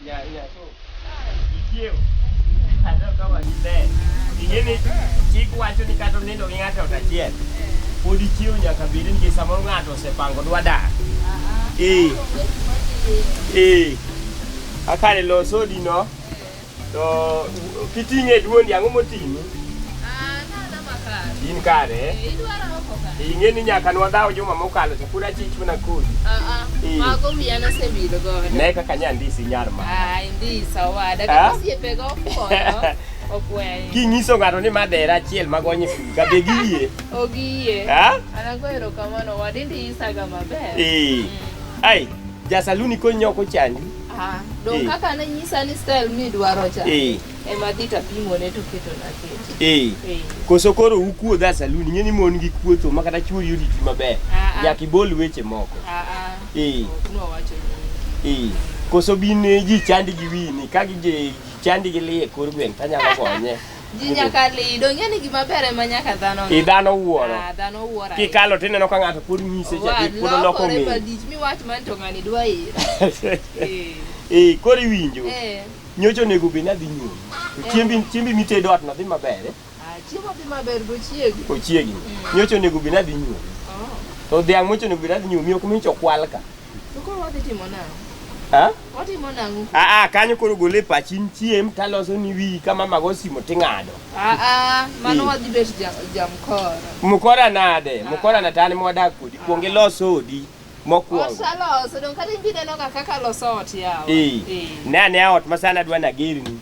Ya, so. Ikieu. Ada kawan kita. Ini cikgu wacu ni kata ni dong ingat atau tak ciet. Pudi ciu nyaka birin ki sama ngato sepang kedua dah. Akare lo so di no. To kitinge duon yang umotini. Na makare. In kare. Idwaro okoka. Ingeni nyaka nwadao juma mokalo to pura chichu na kudi. Mago wiana sebido go. Ne kaka nyandisi nyarma. Ndisa wada ka siepe go kono. Okwe. Kinyiso ngato ni madera chiel magonyi ka begie. Ogie. Anagoero kamano wadindi isaga maber. Ai, jasaluni konyoko chandi. Dong kaka ne nyisa ni style midwaro cha. Ema dita pimo ne to keto na keto. Koso koro ukuo da saluni ngeni mon gi kuotho makata churi yuri maber. Nyaki bol weche moko. No wacho ni. Koso bine ji chandi gi wini ka gi chandi gi lie kor gwen tanyalo konye. Ji nyaka li do ngeni gi maber ema nyaka dhano. Dhano wuoro. Dhano wuoro. Kikalo tineno ka ngato pod nyise cha pod loko mi. Wa dich mi wach man to ngani dwa ira. Kori winjo. Nyocho nego be na dhi nyuol. Chiembi mitedo ot na dhi maber. Chiemo dhi maber go chiegi. Ko chiegi. Nyocho nego be na dhi nyuol. To dhiang' mocho nego be na dhi nyuol miyo kumicho kwal ka. To koro wadhi timo nang'o? Watimo nang'o? Kanyo koro gole pachin chiem taloso ni wi kama mago simo ting'ado. Mano wadhi bet jamkora. Mukora nade? Mukora natani mwadak kodi. Kuonge loso odi. Mokwongo. Osaloso dong kata impide no kaka loso ot yawa. Ne ot masana dwa na gerni.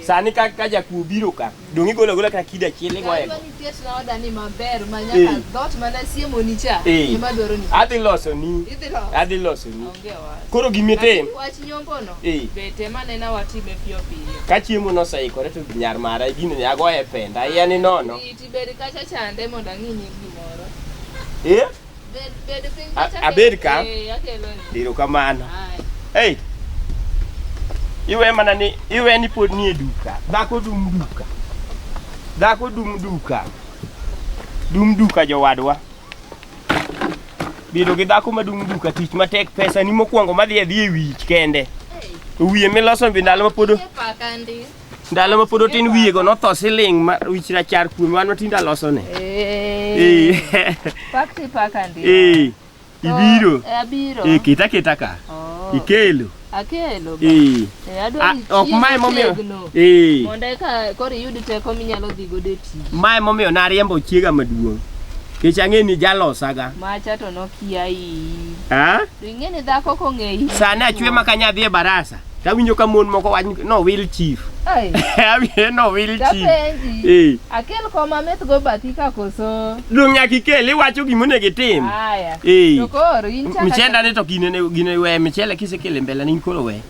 Sani ka jakuo biro ka. Dong igolo ka kida chiele go ego. Ni tiet na oda ni maber manyaka dot mana siemo ni cha. Ema dwaro ni. Adhi loso ni. Adhi loso ni. Koro gimete. Wach nyombo no. Bete manena watime piyo piyo. Ka chiemo no saikore to nyar mara gino ne ago e penda. Yani nono. Iti bed kacha chande mondo ang'ini gimoro. Abedka? Diro kamano. Hey. Iwe ni pod ni duka. Dhako dum duka. Dhako dum duka. Dum duka jowadwa. Bido gi dhako madum duka tich matek pesa ni mokwongo madhi e wich kende. Wiye miloso bi ndalo mapodo. Ndalo mapodo tin wiye go notho siling ma wich rachar kuom wan matinda loso ne. Pakti pakandi. Ibiro. Abiro. Kita ka. Ikelo. Akelo. Ok mai momio. Monde ka kori yudi teko minyalo dhi gode ti. Mai momio na riembo chiega maduong'. Kech ang'eni jalosaga. Macha to nokiai. Ing'eni dhako kong'ei. Sani achwe makanya dhi e barasa. Tawinjo ka mon moko wach no will chief. No will chief. Akel koma met go batika koso. Dong nyaki kel iwacho gimone gitim. To koro in chaka. Michenda ne to gine we michele kisekele mbele ni koro we.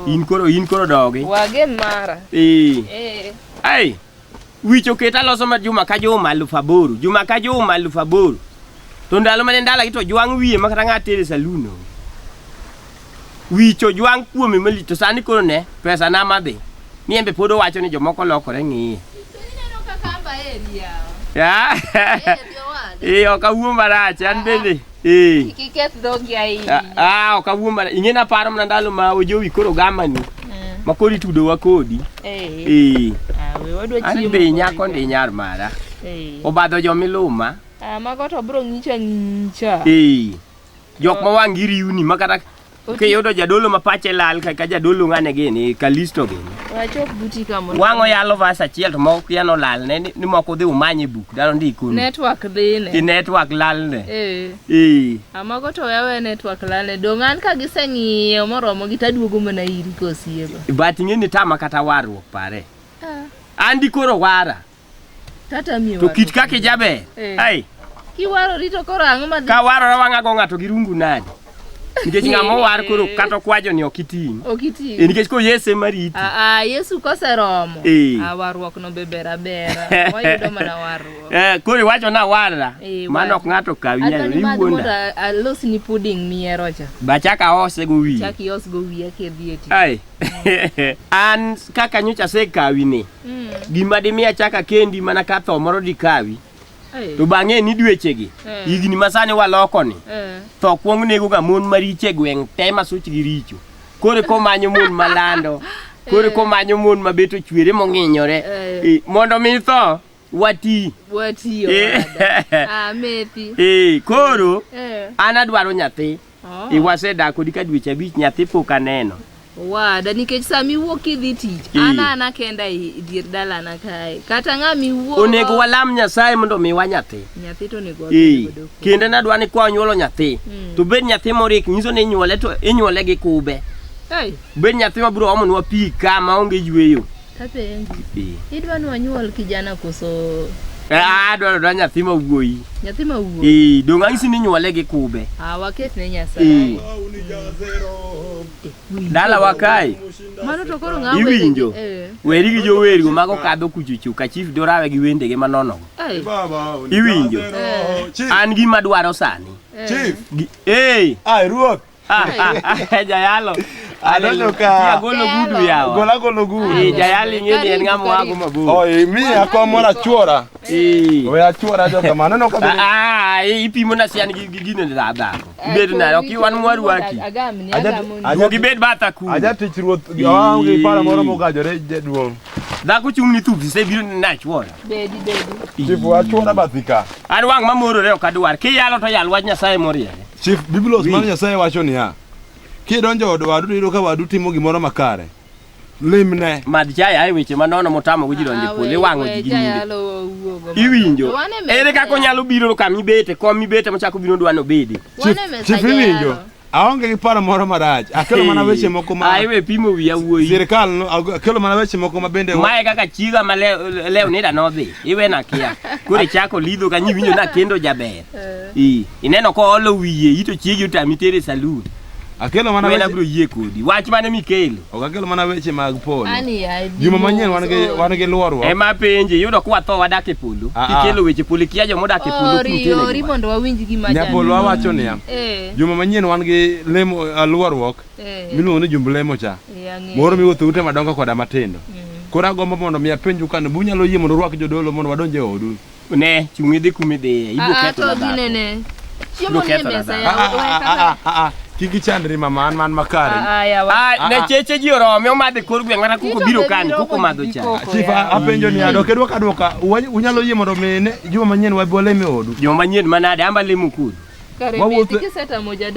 In koro dogi. Wage mara. Ai. Wicho keta loso ma juma ka juma 8,000. Juma ka juma 8,000. To ndalo mane ndala gito jwang' wiye makata ng'atere saluno. Wicho jwang' kuome malito sani koro ne pesa na madhi. Niembe podo wacho ni jomoko lokore ng'iye. Ineno kaka amba area. Okawuo marach an bende. Kiketh dhogi okawuo marach. Ing'ena paro mana ndalo ma ojowi koro gamani. Makori tudowa kodi. An be nyako ndi nyar mara. Obadho jomiluma. Mago to bro ng'icha. Jok ma wang' riuni makata kiyudo jadolo mapache lal ka jadolo ng'ane gini Kalisto gini. Wachok butika mondo. Wang'o yalo verse achiel to moko yano lal ne ni moko dhi umanye buk dalo ndikun. Network dhine. Network lal ne. Amago to yawe network lal ne. Dongan ka giseng'iyo moromo gitaduogo mana iri kosiego. But ing'eni tama kata warruok pare. Andi koro wara. Tata miyo. To kit kake jabe. Kiwaro rito koro ang'o madhi. Ka waro wang'a go ng'ato gi rungu nade. Nikech ng'amo war koro kato kwajo ni okiting. Nikech ko Yesu mariti. Yesu koseromo. Warruok no be bera. Wayudo mana warruok. Koro wacho na warra. Mano ok ng'ato kawi nyalo iwuonda. Alos ni pudding miero cha. Bachaka ose go wi. Chaki os go wi akedhieti. An kaka nyocha se kawi ni. Gima dimi achaka kendi mana ka tho moro di kawi. To bang'e ni dwechegi higni masani waloko ni tho kwong nego ga mon mariche gweng' te masuch gi richo kore ko manyo mon malando kore ko manyo mon mabeto chwere mong'inyore mondo mi tho wati methi koro an adwaro nyathi wasedako dika dweche abich nyathi pok aneno wada nikech sami wuok idhi tich ana kenda dier dala na kae kata ng'ami wuok onego walam Nyasaye mondo miwa nyathi to nego kendo nadwa ni kwa nyuolo nyathi to bed nyathi morik nyiso ni nyuole to inyuole gi kube bed nyathi mabiro omonwa pi kama onge yweyo tapenji idwa ni wanyuol kijana koso adwaro nyathi mawuoyi dong' ang'isi ni nyuole gi kube waket ne Nyasaye dala wakae mano to koro ng'awe iwinjo weri gi jowergo mago kadho kuchuchu ka chief dorawe gi wendege manono iwinjo an gima dwaro sani chief ruoth jayalo adonjo ka golo gudu yawa golo gudu jayali ngeni en ng'ama wago mabor miya komora chuora we achuora jo kamano no ka ipimo na sian gi gino da dhako bed na ok wan mwaru waki aja gibed bata ku aja tich ruoth gi para moro mogajore duong' dhako chung ni thubi se biro na chuora bedi chief achuora bathika an wang' mamorore ok adwar kiyalo to yal wach Nyasaye moriere chief biblos mar Nyasaye wacho niya kidonjo od wadu iro ka wadu timo gimoro makare limne mad chaya ai weche manono motamo go jironje pole wang'o ji ginde iwinjo ere kako nyalo biro kam ibete kom ibete machako biro dwano bedi chief iwinjo aonge gi paro moro marach akelo mana weche moko ma aiwe pimo wiya wuoyi sirkal no akelo mana weche moko ma bende mae kaka chiga ma leo nida nodhi iwe na kia kore chako lidho ka nyiwinjo na kendo jaber ineno ko olo wiye ito chiegi utami tere saloon akelo mana weche bro yie kodi wach mane mikelo akelo mana weche mag polo juma manyien wan gi luorwa ema penje yudo kwa tho wadak e polo kikelo weche polo kia jo modak e polo kutene ori mondo wawinj gima jani nyapolo awacho niya juma manyien wan gi lemo luorwok miluongo ni jumb lemo cha moro miwuotho ute madongo koda matindo koro agombo mondo miya penju kan bunyalo yie mondo rwak jodolo mondo wadonje odu ne chungi dhi kumidhi ibo keto na dhako chiemo ne mesa kiki chandri mama man makare ne cheche ji orome omadhe kor gweng' mana kuko biro kani kuko madho cha chief apenjo ni adoke dwoka unyalo yie mondo mine juma manyien wabole me odu juma manyien manade amba lemo kudu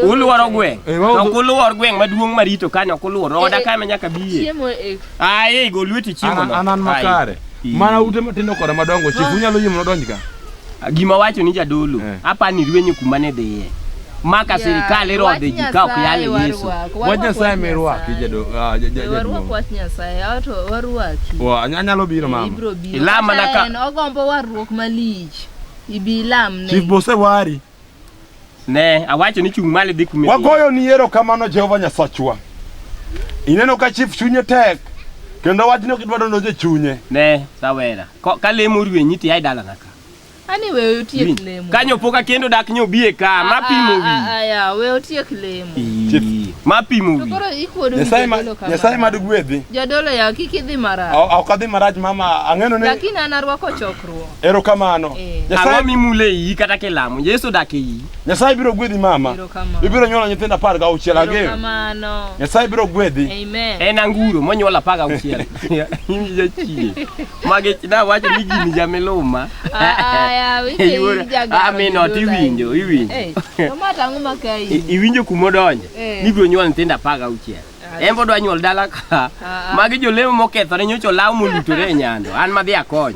uluoro gweng' ok uluor gweng' maduong' marito kanyo ok uluor oda kae manyaka biye go lweti chiemo no anan makare mana ute matindo koda madongo chief unyalo yie mondo donj ka gima wacho ni jadolo apani rwenyo kuma ne dhiye maka sirikal irodhe ji ka ok yale Yesu wach Nyasaye mirwaki warwak wach Nyasaye ato warwaki anyalo biro mama ilama na ka ogombo warruok malich ibilam ne chief bose wari ne awacho ni chung mali dhi kumedhi wagoyo ni ero kamano Jehova Nyasachwa ineno ka chief chunye tek kendo wachno kidwado noje chunye ne sawera ka lemo rwenyi ti ai dala naka ani we otiek lemo kanyo poka kendo dak nyobie ka mapimo wi we otiek lemo mapimo wi koro ikuodo Nyasaye mad gwedhi jadolo ya kikidhi marach ok adhi marach mama ang'eno ne lakini anarwako chokruok ero kamano Nyasaye mimule yi kata kelamo Yesu dak yi Nyasaye biro gwedhi mama ibiro nyuolo nyithindo 16 ageo kamano Nyasaye biro gwedhi amen en anguro monyuolo 16 imja chie mage na wacho ni gini jameluma amino tiwinjo iwinjo kumodonje nibiro nyuol nyithindo 16 embo dwa nyuol dala ka magi jolemo mokethore nyocho law molutore nyando an madhi akony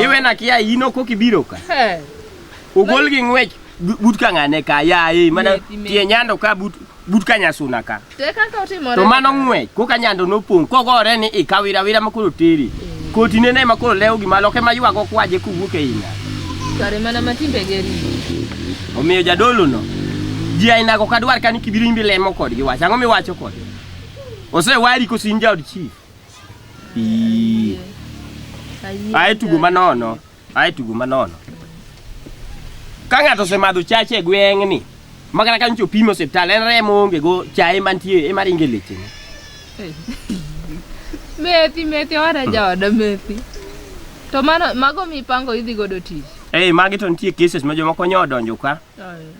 iwe na kia ino kokibiro ka ogol gi ngwech but ka ngane ka yae mana tie nyando ka but ka nyasuna ka to mano ngwech koka nyando nopong kogore ni ikawira wira makoro teri kotine ne makoro lew gi maloke maywago kwaje kuwuok e ina kare mana matimbe geri omiyo jadolo no ji aina go kadwar kani kibiro imbi lemo kodgi wacha ang'o miwacho kod osewari kosin jaod chief ai tugo manono ka ng'ato osemadho chache e gweng'ni makata ka ncho pimo osiptal en remo onge go chaye mantie ema ringe lechene methi ora jaoda methi to mano mago mipango idhi godo tich Magi to nitie cases ma joma konyo donjo ka.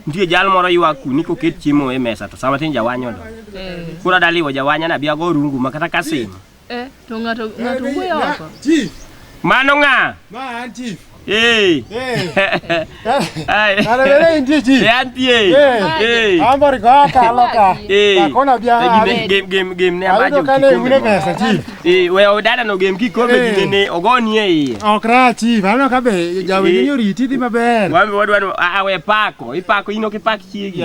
Nitie jal moro ywak ni koket chiemo e mesa to sama tin Jawanya odonjo. Kura daliwo Jawanya na bia go rungu makata kasim. To ngato wuoyo oko. Chief. Mano nga? Ma an chief. Ai. Ana bele intie chief. Ambori ka kaloka. Kona bia. Game ne abajo. Ayo kale une pesa chief. We odada no game kikombe gine ogoni e. Okra chief, ano ka be jawe nyo riti di maber. Wadwa awe pako, ipako ino ke pak chiegi.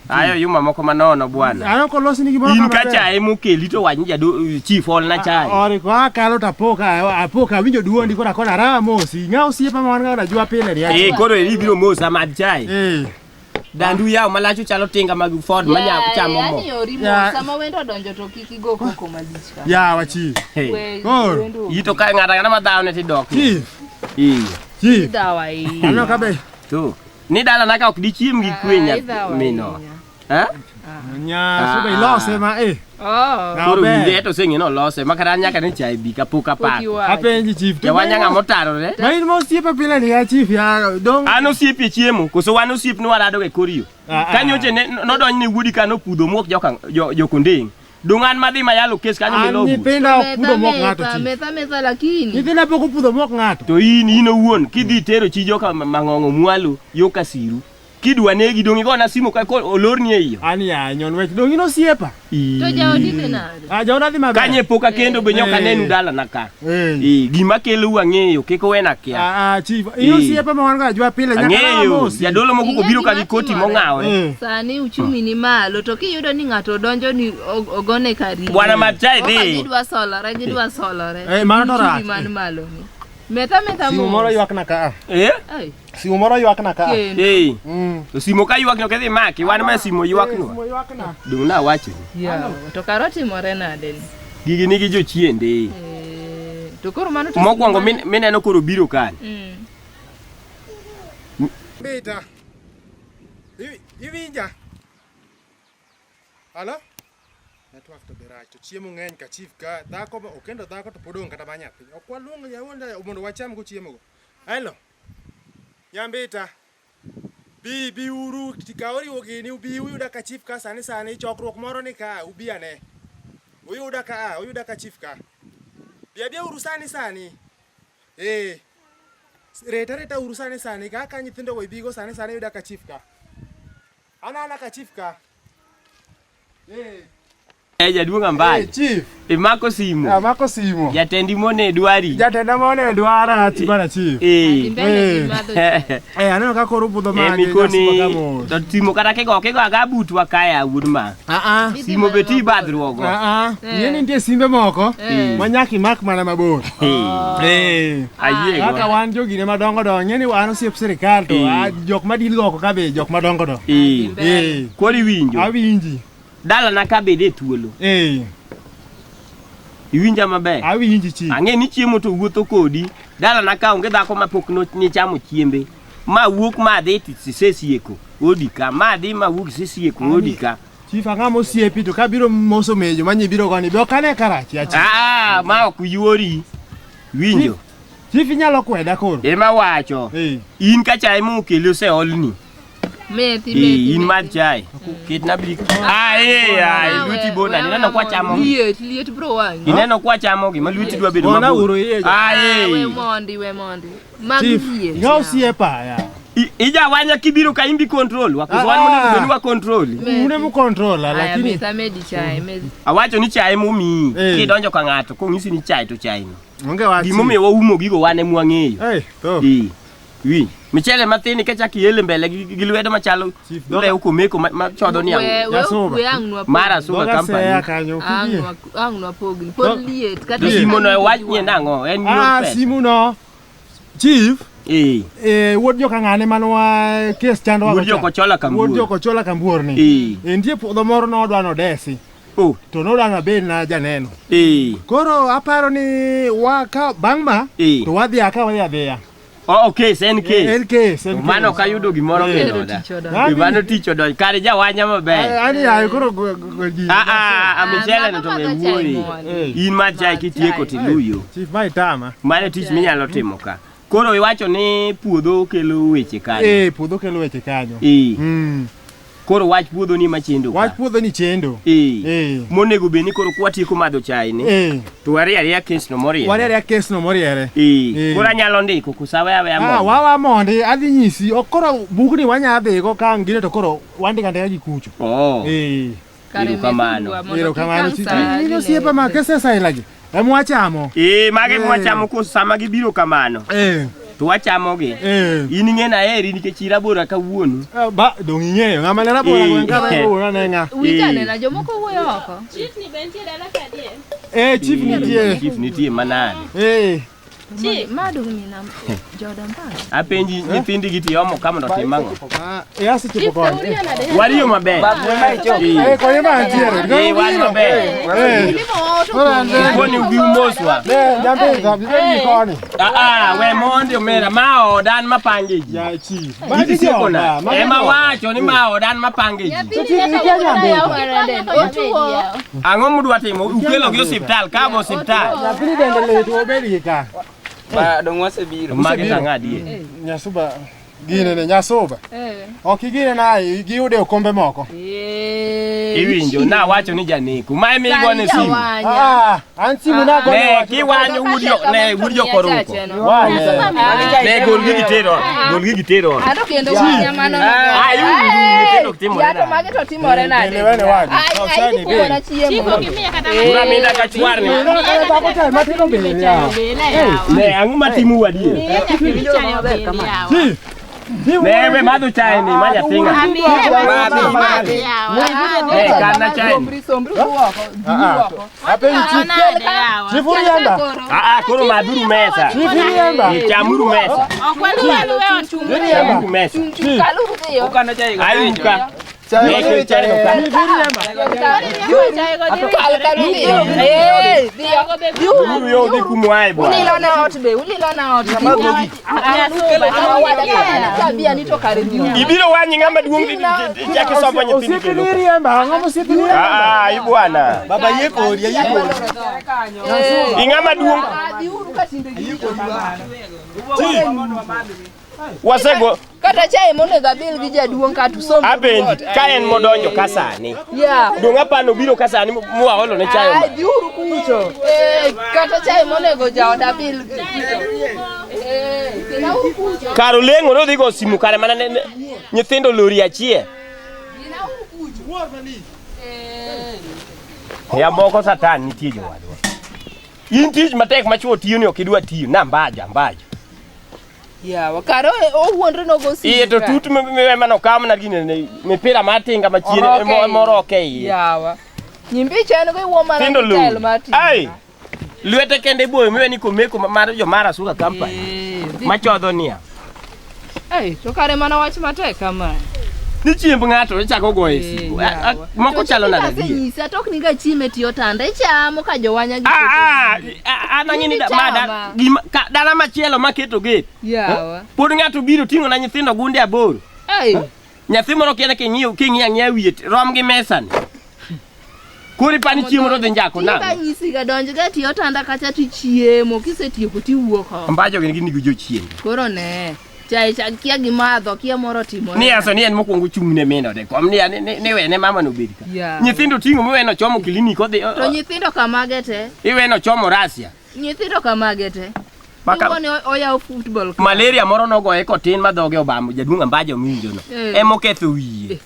Ayo yuma moko manono bwana. Ano ko losi ni gimoro in ka chai mukeli to wany jado chief ol na chai. Ori ko akalo apoka winjo duondi kora kona ra mosi. Ngao siepa mwana na jua pele ria. Koro eri biro mosa mad chai. Dandu yao malacho chalo tinga mag Ford manya chamo mo. Yani ori mo sama wendo donjo to kiki go koko malichka. Ya wachi. Yito ka ngata na madao ne ti dok. Chief. Chief. Dawa Ano ka be? Tu. Ni dala na ka ok di chiem gi kwenya mino. Nya sube lose ma Koro winde to sengi no lose makara nyaka ni chai bi kapuka pa. Apenji chief. Jawanya nga motaro re. Mai mo siepa pele ni ya chief ya dong. Ano siepi chiemo koso wano siep no warado ke korio. Kanyo che no don ni wudi kano pudho mok jokondeng. Dungan madhi mayalo kes kanyo milobu. Ni penda pudho mok ngato chief. Meta lakini. Ni penda poko pudho mok ngato. To ino wuon kidhi tero chi joka mangongo mwalo yo kasiru. Kidwa negi dongi gona simu ka olorni e iyo. Ani ya nyon wech dongi no siepa. To jaodi nade. Jaoda dhi maber. Kanye poka kendo be nyoka nenu dala naka. Gima kelo wang'eyo kiko wena kia. Chief. Ino siepa ma wanga jwa pile nyaka mosi. Jadolo moko ko biro ka gikoti mong'awe. Sani uchumi ni malo to kiyudo ni ngato donjo ni ogone kari. Bwana Machai dhi. Gidwa solore. Mano to rach. Man malo ni. Meta Simo moro ywak na ka. Simo moro ywak na ka. To simo ka ywak no kedhi maki wan ma simo ywak no. Simo ywak na. Dung na wacho. To karoti more nade. Gigi nigi jo chiende. To koro mano to mokwongo mineno koro biro kan. Beta. Iwinja. Halo? Network to berach to chiemo ngeny ka chief ka dhako okendo dhako to podong kata banyathi okwa luongo nyawonda mondo wacham go chiemo go. Hello. Nyambita. Bi uru tikaori ogini ubi uyuda ka chief ka sani chokruok moro ni ka ubi ane. Uyuda ka chief ka. Bia uru sani. Reta uru sani ka nyithindo go ibigo sani uyuda ka chief ka. Ana ka chief ka. Jaduong' mbali. Chief. Mako simo. Mako simo. Jatendi mone dwari. Jatenda mone dwara tibana chief. Aneno ka koro budho mane mikoni. To simo kata kego aga butwa kaya wudma. Simo beti badruogo. Yeni nitie simbe moko manyaki mak mana mabor. Kaka wan jogine madongo do nyeni wan osiep sirikal to jok madil oko ka be jok madongo do. Kori winjo. Awinji. Dala na kabede thuolo. Iwinja maber. Awinji chi. Ang'e ni chiemo to wuotho kodi. Dala na ka onge dhako mapok ni chamo chiembe. Ma wuok ma dhi sesieko. Odika. Ma dhi ma wuok sesieko odika. Chief ang'amo osiepi to kabiro moso mejo manyi biro goni be okane karachi achi. Ma ok yuori. Winjo. Chief inyalo kweda koro. Ema wacho. In ka chai mu kelo se olni. Meti. In mad chai. Kit na bik. Luti bona. Ineno kwa chamo. Liet bro wangi. Ineno kwa chamo gi ma luti dwa bedo mabor. Ona uro ye. We mondi. Chief, ngao siepa ya. Jawanya kibiro ka imbi control. Wakuzwan mwana mbeni wa control. Une mu control lakini. Medi chai. Awacho ni chai mumi. Kidonjo ka ng'ato. Kong'isi ni chai to chai no. Onge wachi. Gimomi wa umo gigo wane mwang'eyo. To. Wi. Michele mathini ka chaki yele mbele gi lwedo machalo le uko meko machodo ni mara suga company ang'nwa pogni pod liet kata simo no wach ni nango en simo no chief wuod joka ng'ane manwa kes chando wuod joka chola kambuor ni ndie puodho moro no odwa no desi to no dana ben na janeno koro aparo ni waka bangma to wadhi aka wadhi adhiya. Okay, case. Mano kayudo gimoro kendo da. Mano tich odonjo. Kare Jawanya maber. Ani koro Michele no to wuori. In ma chai kitieko tiluyo. Chief mai tama. Mano tich minyalo timo ka. Koro iwacho ni puodho kelo weche kanyo. Puodho kelo weche kanyo. Koro wach puodho ni machendo. Wach puodho ni chendo. Monego be ni koro kwatieko madho chai ni. To ariya kesno moriere. Wariya kesno moriere. Koro anyalo ndiko kusawe awe amondi. Wawa mondi adhi nyisi. Okoro bugni wanyadhi go kang gine to koro wandika ndega gi kucho. Ero kamano. Ino siepa ma kesesa ilagi. Emwachamo. Mage mwachamo kusama gibiro kamano. To wachamogi. In ing'ena eri nikech irabora kawuono. Ba dong ing'eyo ng'ama ne rabora ng'ama ne ng'a. Witane na jomoko wuoyo oko. Chief ni bentie dala kadie. Chief nitie. Chief nitie manade. Madu ni na Jordan Park. Apenji nyithindi giti omo kama ndo timango. Yasi tipo kon. Wariyo maber. Konye ba antiere. Wari maber. Koni ubi umoswa. Jambe zabizeni koni. We mondi omera ma odan mapangeji. Ya chief. Giti sekona. Ema wacho ni ma odan mapangeji. Ang'o mudwa timo? Ukelo gi osiptal, kabo osiptal. Napini dendele to obedi ka. Ba dong wasebiro. Mage tang'adie. Nyasuba gine ne nyasuba. Okigine na giyude okombe moko. Iwinjo na wacho ni janeku. Ma emi igone simu. An simu na go. Ne kiwanyo wudio koroko. Ne golgi gitero. Golgi gitero. Ado kendo nyamano. Ayudo timo. Ya to mage to timore nade. Lewene wadi. Ai kuona chiemo. Ura minda kachwarni. Bako chai matino bele ya. Ne ang'o matimu wadie. Newe madho chai ni manya tinga. Kana chai. Apenji chifuri yanda. Koro madhuru mesa. Chifuri yanda. Chamuru mesa. Chamuru mesa. Ukana chai. Ayuka. Ibiro wanyi ng'ama duong' chake somo nyithindi kendo. Ibwana. Baba yekori, yekori. Ing'ama duong'. Wasego kata chai monego abil gi jaduong' ka tusom. Abenji ka en modonjo kasani. Dong' apano biro kasani muaolo ne chai. Diuru kucho. Kata chai monego jaoda abil. Karo lengo no dhigo simu kare mana nyithindo lori achie. Ya moko satan nitie jowadwa. In tich matek machuo tiyo ni okidwa tiyo na mbaja. Karo owuondre no go simu. To tut me mano kamna gine mipira matinga machiene moroke iye. Nyimbi chano go wo mana tel mati. Lwete kende boyo miwe ni komeko mar jo mara suka company. Machodho niya. To kare mana wach matek kama. Ni chiemb ng'ato chako goye siku. Moko chalo nade. Nyisa tok ni ga chime tiyo tanda ichamo ka jowanya gi. Anang'ini mada dala machielo maketo gate. Pod ng'ato biro ting'o na nyithindo gunde aboro. Nyathi moro kiene king'iya wiye rom gi mesani. Kuri pani chiemo ro dhi njako nang'o. Ka nyisi ga donj ga tiyo tanda kacha ti chiemo kisetieko ti wuok. Mbajo gin nigo jochiemo. Koro ne chai kia gi madho kia moro timo. Ni aso ni en mokwongo chung'ne meno de kom ni wene mama no bedi ka. Nyithindo ting'o miweno chomo klinik odhi. To nyithindo kamage te. Iweno chomo rasia. Nyithindo kamage te. Ngoni oyaw football. Malaria moro nogoye kotin madhoge obamo jaduong' Ambajo minjo no. Emoketho wiye.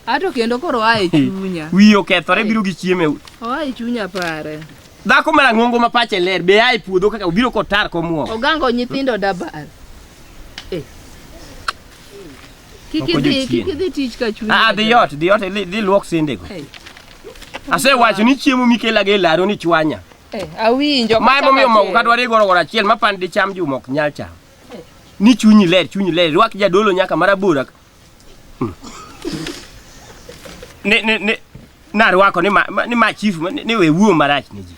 Ato kendo koro ae chunya. Wiye okethore biro gi chiemo. Ae chunya pare. Dhako marang'ongo ma pache ler be ae puodho kaka obiro kotar komuogo. Ogango nyithindo dabal. Kiki tich ka chunya. Dhi ot dhi luok sendego. Asewacho ni chiemo mikela ge laro ni chwanya. Awinjo. Mae momiyo mogo kadwa rigoro achiel mapan di cham juma ok nyal cham. Ni chunyi ler rwak jadolo nyaka marabora. Na rwako ni ma chief ni we wuo marach ni ji.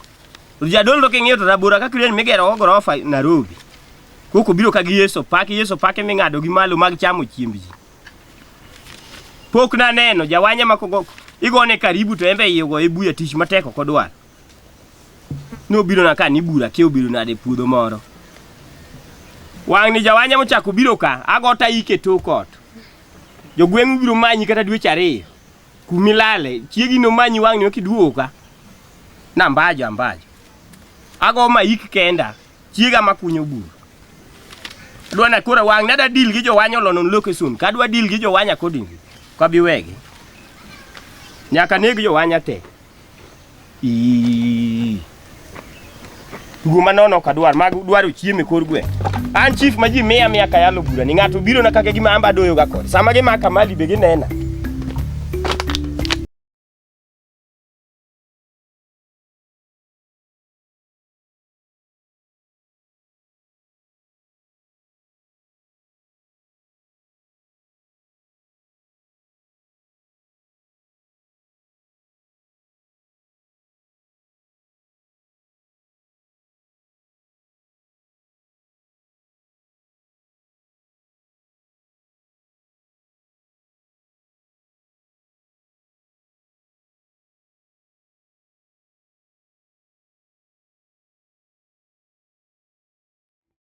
Jadolo king'iyo to rabora ka kren migero gorofa Nairobi. Koko biro ka gi Yeso pake ming'ado gi malo mag chamo chiemb ji. Pok na neno Jawanya makogo igone karibu to embe yigo e buya tich mateko kodwar. No biro na ka ni bura ke obiro na de puodho moro. Wang ni Jawanya mochako biro ka, agota ike tokot. Jogweng' biro manyi kata dweche 2. Kumilale, chiegi no manyi wang ni okiduoka. Nambajo. Ago ma ik kenda, chiega makunyo buru. Dwana kora wang nada deal gi Jawanya lonon location, kadwa deal gi Jawanya kodingi. Kwa biwegi. Nyaka neg Jawanya te. Guma nono kadwar mag dwaro chieme kor gwe. An chief ma ji 100 ka yalo bura ni ng'ato biro na kake gima amba doyo ga kod. Sama gi maka mali be ginena.